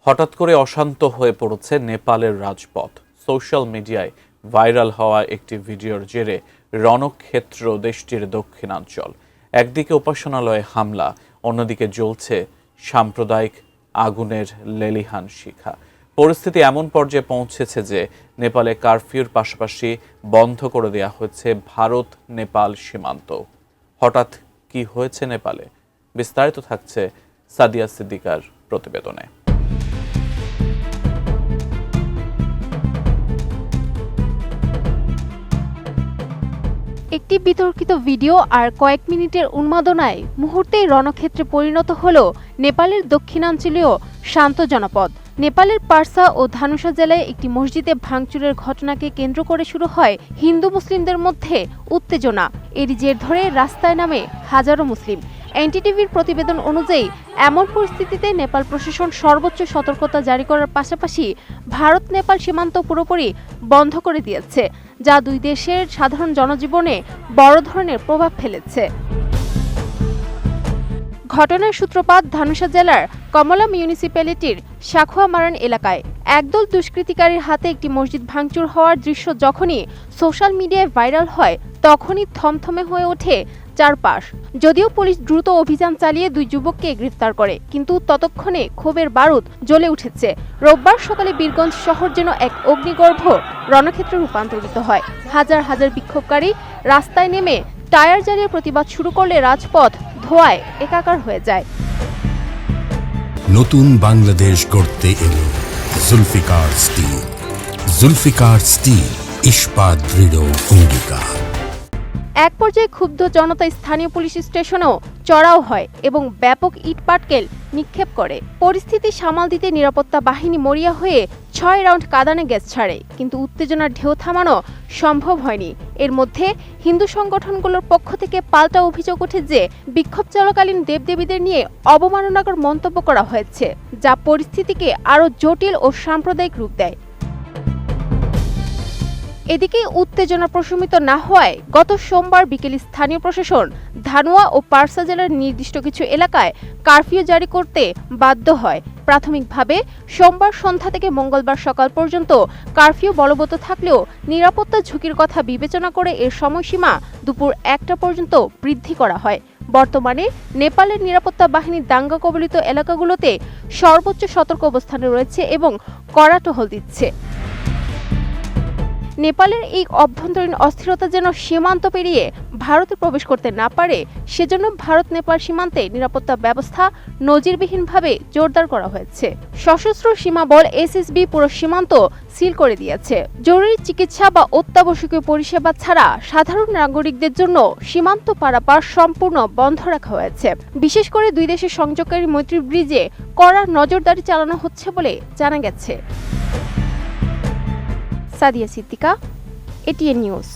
হঠাৎ করে অশান্ত হয়ে পড়েছে নেপালের রাজপথ। সোশ্যাল মিডিয়ায় ভাইরাল হওয়া একটি ভিডিওর জেরে রণক্ষেত্র দেশটির দক্ষিণাঞ্চল। একদিকে উপাসনালয়ে হামলা, অন্যদিকে জ্বলছে সাম্প্রদায়িক আগুনের লেলিহান শিখা। পরিস্থিতি এমন পর্যায়ে পৌঁছেছে যে নেপালে কারফিউর পাশাপাশি বন্ধ করে দেওয়া হয়েছে ভারত নেপাল সীমান্ত। হঠাৎ কি হয়েছে নেপালে? বিস্তারিত থাকছে সাদিয়া সিদ্দিকার প্রতিবেদনে। একটি বিতর্কিত ভিডিও আর কয়েক মিনিটের উন্মাদনায় মুহূর্তেই রণক্ষেত্রে পরিণত হল নেপালের দক্ষিণাঞ্চলীয় শান্ত জনপদ। নেপালের পারসা ও ধানুষা জেলায় একটি মসজিদে ভাঙচুরের ঘটনাকে কেন্দ্র করে শুরু হয় হিন্দু মুসলিমদের মধ্যে উত্তেজনা। এর জের ধরে রাস্তায় নামে হাজারো মুসলিম। এনটিটিভির প্রতিবেদন অনুযায়ী এমন পরিস্থিতিতে নেপাল প্রশাসন সর্বোচ্চ সতর্কতা জারি করার পাশাপাশি ভারত নেপাল সীমান্ত পুরোপুরি বন্ধ করে দিয়েছে, যা দুই দেশের সাধারণ জনজীবনে বড় ধরনের প্রভাব ফেলেছে। ঘটনার সূত্রপাত ধানুষা জেলার কমলা মিউনিসিপ্যালিটির শাখুয়া মারান এলাকায়। একদল দুষ্কৃতিকারীর হাতে একটি মসজিদ ভাঙচুর হওয়ার দৃশ্য যখনই সোশ্যাল মিডিয়ায় ভাইরাল হয়, তখনই থমথমে হয়ে ওঠে চারপাশ। যদিও পুলিশ দ্রুত অভিযান চালিয়ে দুই যুবককে গ্রেফতার করে, কিন্তু ততক্ষণে ক্ষোভের বারুদ জ্বলে উঠেছে। রোববার সকালে বীরগঞ্জ শহর যেন এক অগ্নিগর্ভ রণক্ষেত্রে রূপান্তরিত হয়। হাজার হাজার বিক্ষোভকারী রাস্তায় নেমে টায়ার জ্বালিয়ে প্রতিবাদ শুরু করলে রাজপথ ধোঁয়ায় একাকার হয়ে যায়। নতুন বাংলাদেশ গড়তে এলো জুলফিকার স্টিল। জুলফিকার স্টিল, ইস্পাত দৃঢ় অঙ্গীকার। এক পর্যায়ে ক্ষুব্ধ জনতা স্থানীয় পুলিশ স্টেশনেও চড়াও হয় এবং ব্যাপক ইট পাটকেল নিক্ষেপ করে। পরিস্থিতি সামাল দিতে নিরাপত্তা বাহিনী মরিয়া হয়ে 6 রাউন্ড কাঁদানে গ্যাস ছাড়ে, কিন্তু উত্তেজনার ঢেউ থামানো সম্ভব হয়নি। এর মধ্যে হিন্দু সংগঠনগুলোর পক্ষ থেকে পাল্টা অভিযোগ ওঠে যে বিক্ষোভ চলাকালীন দেবদেবীদের নিয়ে অবমাননাকর মন্তব্য করা হয়েছে, যা পরিস্থিতিকে আরও জটিল ও সাম্প্রদায়িক রূপ দেয়। এদিকে উত্তেজনা প্রশমিত না হওয়ায় গত সোমবার বিকেলে স্থানীয় প্রশাসন ধানুয়া ও পারসা জেলার নির্দিষ্ট কিছু এলাকায় কারফিউ জারি করতে বাধ্য হয়। প্রাথমিকভাবে সোমবার সন্ধ্যা থেকে মঙ্গলবার সকাল পর্যন্ত কারফিউ বলবৎ থাকলেও নিরাপত্তা ঝুঁকির কথা বিবেচনা করে এর সময়সীমা দুপুর 1টা পর্যন্ত বৃদ্ধি করা হয়। বর্তমানে নেপালের নিরাপত্তা বাহিনী দাঙ্গা কবলিত এলাকাগুলোতে সর্বোচ্চ সতর্ক অবস্থানে রয়েছে এবং কড়া টহল দিচ্ছে। নেপালের এই অভ্যন্তরীণ অস্থিরতা যেন সীমান্ত পেরিয়ে ভারতে প্রবেশ করতে না পারে, সেজন্য ভারত নেপাল সীমান্তে নিরাপত্তা ব্যবস্থা নজিরবিহীনভাবে জোরদার করা হয়েছে। সশস্ত্র সীমা বল এসএসবি পুরো সীমান্ত সিল করে দিয়েছে। জরুরি চিকিৎসা বা অত্যাবশ্যকীয় পরিষেবা ছাড়া সাধারণ নাগরিকদের জন্য সীমান্ত পারাপার সম্পূর্ণ বন্ধ রাখা হয়েছে। বিশেষ করে দুই দেশের সংযোগকারী মৈত্রী ব্রিজে কড়া নজরদারি চালানো হচ্ছে বলে জানা গেছে। Sadia Siddika, ATN news.